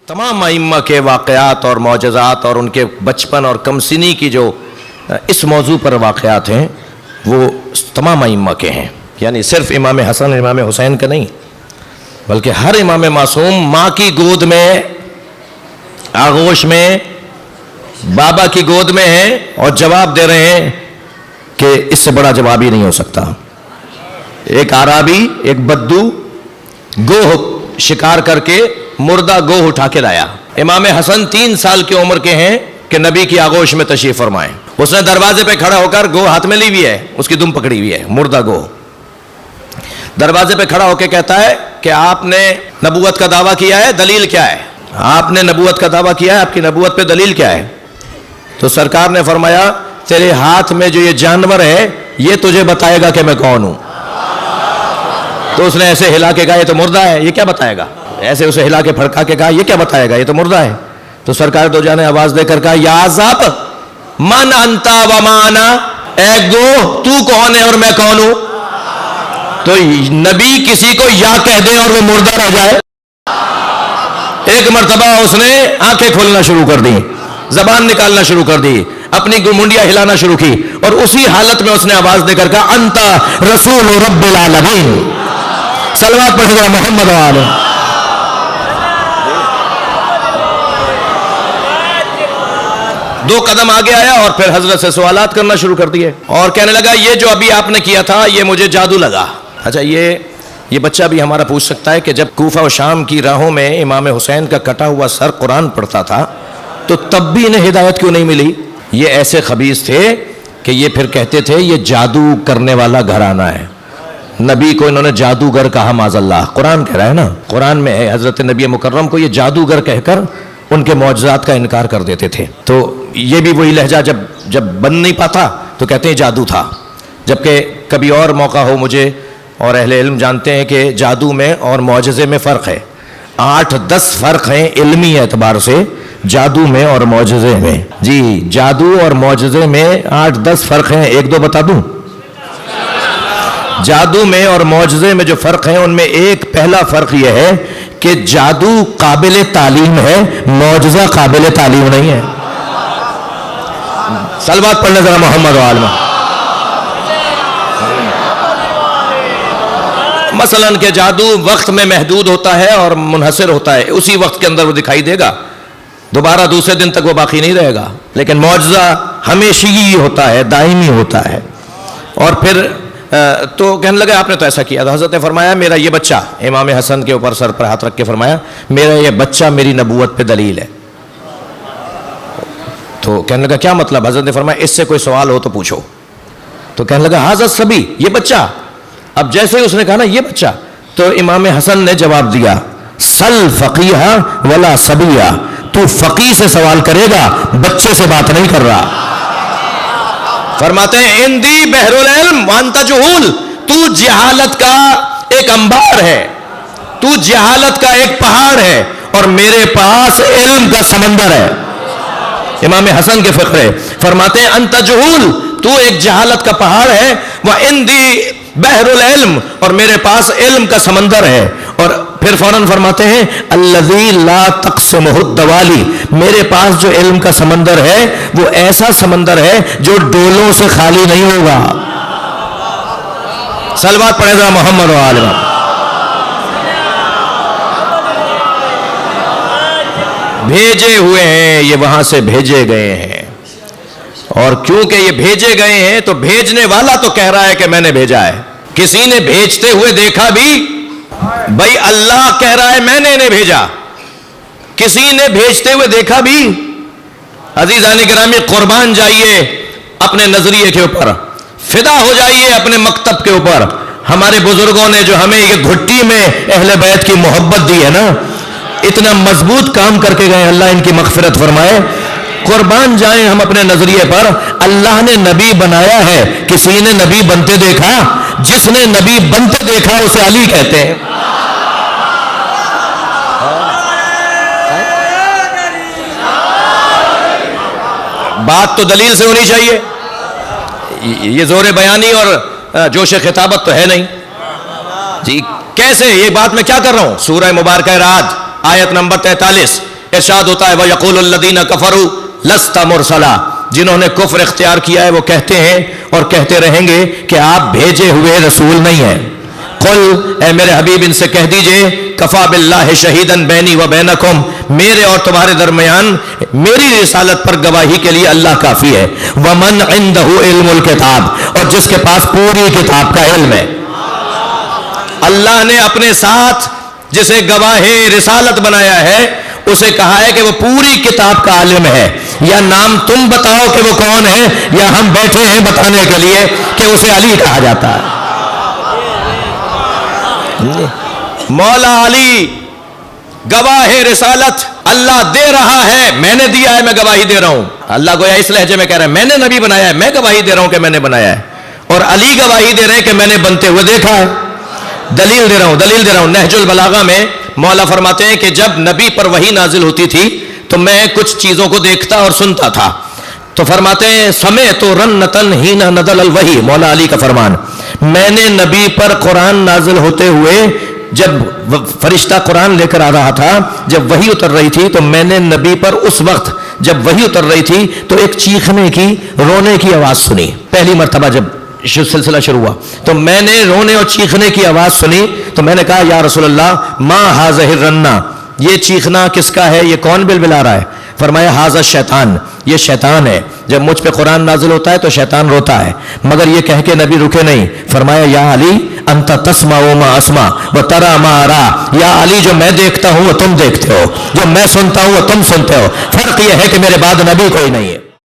تمام ائمہ کے واقعات اور معجزات اور ان کے بچپن اور کم سنی کی جو اس موضوع پر واقعات ہیں وہ تمام ائمہ کے ہیں، یعنی صرف امام حسن امام حسین کا نہیں بلکہ ہر امام معصوم ماں کی گود میں، آغوش میں، بابا کی گود میں ہیں اور جواب دے رہے ہیں کہ اس سے بڑا جواب ہی نہیں ہو سکتا۔ ایک عرابی، ایک بدو گوہ شکار کر کے مردہ گوہ اٹھا کے لایا۔ امام حسن 3 سال کی عمر کے ہیں کہ نبی کی آغوش میں تشریف فرمائے۔ اس نے دروازے پہ کھڑا ہو کر، گوہ ہاتھ میں لی ہوئی ہے، اس کی دم پکڑی ہوئی ہے، مردہ گوہ، دروازے پہ کھڑا ہو کے کہتا ہے کہ آپ نے نبوت کا دعویٰ کیا ہے، دلیل کیا ہے؟ آپ نے نبوت کا دعویٰ کیا ہے، آپ کی نبوت پہ دلیل کیا ہے؟ تو سرکار نے فرمایا تیرے ہاتھ میں جو یہ جانور ہے یہ تجھے بتائے گا کہ میں کون ہوں۔ تو اس نے ایسے ہلا کے کہا یہ تو مردہ ہے، یہ کیا بتائے گا؟ ایسے اسے ہلا کے پھڑکا کے کہا یہ کیا بتائے گا، یہ تو مردہ ہے۔ تو سرکار دو جانے آواز دے کر کہا یا عذاب من انتا و ما انا، اے گوہ تو کون ہے اور میں کون ہوں؟ تو نبی کسی کو یا کہہ دے اور وہ مردہ رہ جائے؟ ایک مرتبہ اس نے آنکھیں کھولنا شروع کر دی، زبان نکالنا شروع کر دی، اپنی منڈیاں ہلانا شروع کی، اور اسی حالت میں اس نے آواز دے کر کہا انتا رسول رب العالمین، صلوات پڑھے گا محمد و آلہ۔ دو قدم آگے آیا اور پھر حضرت سے سوالات کرنا شروع کر دیے اور کہنے لگا یہ جو ابھی آپ نے کیا تھا یہ مجھے جادو لگا۔ اچھا یہ بچہ بھی ہمارا پوچھ سکتا ہے کہ جب کوفہ و شام کی راہوں میں امام حسین کا کٹا ہوا سر قرآن پڑھتا تھا تو تب بھی انہیں ہدایت کیوں نہیں ملی؟ یہ ایسے خبیث تھے کہ یہ پھر کہتے تھے یہ جادو کرنے والا گھرانہ ہے۔ نبی کو انہوں نے جادوگر کہا معاذ اللہ، قرآن کہہ رہا ہے نا، قرآن میں ہے حضرت نبی مکرم کو یہ جادوگر کہہ کر ان کے معجزات کا انکار کر دیتے تھے۔ تو یہ بھی وہی لہجہ جب بن نہیں پاتا تو کہتے ہیں جادو تھا، جبکہ کبھی اور موقع ہو مجھے اور اہل علم جانتے ہیں کہ جادو میں اور معجزے میں فرق ہے، 8-10 فرق ہیں علمی اعتبار سے جادو میں اور معجزے میں۔ جی جادو اور معجزے میں 8-10 فرق ہیں، 1-2 بتا دوں؟ جادو میں اور معجزے میں جو فرق ہیں ان میں ایک پہلا فرق یہ ہے کہ جادو قابل تعلیم ہے، معجزہ قابل تعلیم نہیں ہے۔ صلوات پڑھنے ذرا محمد و آلہ۔ مثلا کہ جادو وقت میں محدود ہوتا ہے اور منحصر ہوتا ہے، اسی وقت کے اندر وہ دکھائی دے گا، دوبارہ دوسرے دن تک وہ باقی نہیں رہے گا، لیکن معجزہ ہمیشگی ہوتا ہے، دائمی ہوتا ہے۔ اور پھر تو کہنے لگا آپ نے تو ایسا کیا تھا۔ حضرت نے فرمایا میرا یہ بچہ، امام حسن کے اوپر سر پر ہاتھ رکھ کے فرمایا میرا یہ بچہ میری نبوت پہ دلیل ہے۔ تو کہنے لگا کیا مطلب؟ حضرت نے فرمایا اس سے کوئی سوال ہو تو پوچھو۔ تو کہنے لگا حضرت سبھی، یہ بچہ۔ اب جیسے ہی اس نے کہا نا یہ بچہ، تو امام حسن نے جواب دیا سل فقیہ ولا صبیہ، تو فقیہ سے سوال کرے گا، بچے سے بات نہیں کر رہا۔ فرماتے ہیں اندی بحر العلم وانت جہول، تو جہالت کا ایک انبار ہے، تو جہالت کا ایک پہاڑ ہے اور میرے پاس علم کا سمندر ہے۔ امام حسن کے فقرے فرماتے ہیں انت جہول، تو ایک جہالت کا پہاڑ ہے، وَإِنْدِي بحر العلم، اور میرے پاس علم کا سمندر ہے۔ اور پھر فوراً فرماتے ہیں الذی لا تقسمہ الدوالی، میرے پاس جو علم کا سمندر ہے وہ ایسا سمندر ہے جو ڈولوں سے خالی نہیں ہوگا۔ صلوات پڑھے ذرا محمد و آلہ۔ بھیجے ہوئے ہیں، یہ وہاں سے بھیجے گئے ہیں، اور کیونکہ یہ بھیجے گئے ہیں تو بھیجنے والا تو کہہ رہا ہے کہ میں نے بھیجا ہے۔ کسی نے بھیجتے ہوئے دیکھا بھی؟ بھائی اللہ کہہ رہا ہے میں نے انہیں بھیجا، کسی نے بھیجتے ہوئے دیکھا بھی؟ عزیزان گرامی قربان جائیے اپنے نظریے کے اوپر، فدا ہو جائیے اپنے مکتب کے اوپر۔ ہمارے بزرگوں نے جو ہمیں یہ گھٹی میں اہل بیت کی محبت دی ہے نا، اتنا مضبوط کام کر کے گئے، اللہ ان کی مغفرت فرمائے۔ قربان جائیں ہم اپنے نظریے پر، اللہ نے نبی بنایا ہے، کسی نے نبی بنتے دیکھا؟ جس نے نبی بنتے دیکھا اسے علی کہتے ہیں۔ بات تو دلیل سے ہونی چاہیے، یہ زور بیانی اور جوش خطابت تو ہے نہیں جی۔ کیسے؟ یہ بات میں کیا کر رہا ہوں؟ سورہ مبارکہ رعد آیت نمبر 43، ارشاد ہوتا ہے وَيَقُولُ الَّذِينَ كَفَرُوا لَسْتَ مُرْسَلًا، جنہوں نے کفر اختیار کیا ہے وہ کہتے ہیں اور کہتے رہیں گے کہ آپ بھیجے ہوئے رسول نہیں ہیں۔ قل، اے میرے حبیب ان سے کہہ دیجئے کفا باللہ شہیدن بینی و بینکم، میرے اور تمہارے درمیان میری رسالت پر گواہی کے لیے اللہ کافی ہے۔ ومن عنده علم الکتاب، اور جس کے پاس پوری کتاب کا علم ہے۔ اللہ نے اپنے ساتھ جسے گواہ رسالت بنایا ہے اسے کہا ہے کہ وہ پوری کتاب کا عالم ہے۔ یا نام تم بتاؤ کہ وہ کون ہے، یا ہم بیٹھے ہیں بتانے کے لیے کہ اسے علی کہا جاتا ہے۔ مولا علی گواہ رسالت اللہ دے رہا ہے، میں نے دیا ہے، میں گواہی دے رہا ہوں۔ اللہ گویا اس لہجے میں کہہ رہا ہے میں نے نبی بنایا ہے، میں گواہی دے رہا ہوں کہ میں نے بنایا ہے، اور علی گواہی دے رہے ہیں کہ میں نے بنتے ہوئے دیکھا ہے۔ دلیل دے رہا ہوں۔ نہج البلاغہ میں مولا فرماتے ہیں کہ جب نبی پر وحی نازل ہوتی تھی تو میں کچھ چیزوں کو دیکھتا اور سنتا تھا، تو فرماتے ہیں سمعت رنتن حین نزل الوحی، مولا علی کا فرمان، میں نے نبی پر قرآن نازل ہوتے ہوئے جب فرشتہ قرآن لے کر آ رہا تھا، جب وحی اتر رہی تھی تو میں نے نبی پر اس وقت جب وحی اتر رہی تھی تو ایک چیخنے کی، رونے کی آواز سنی۔ پہلی مرتبہ جب سلسلہ شروع ہوا تو میں نے رونے اور چیخنے کی آواز سنی، تو میں نے کہا یا رسول اللہ ما ھذہ الرنہ، یہ چیخنا کس کا ہے، یہ کون بلبلا رہا ہے؟ فرمایا ھذا الشیطان، یہ شیطان ہے۔ جب مجھ پہ قرآن نازل ہوتا ہے تو شیطان روتا ہے، مگر یہ کہہ کے نبی رکے نہیں، فرمایا یا علی انت تسمع ما اسمع وترى ما ارى، یا علی جو میں دیکھتا ہوں وہ تم دیکھتے ہو، جو میں سنتا ہوں وہ تم سنتے ہو، فرق یہ ہے کہ میرے بعد نبی کوئی نہیں ہے۔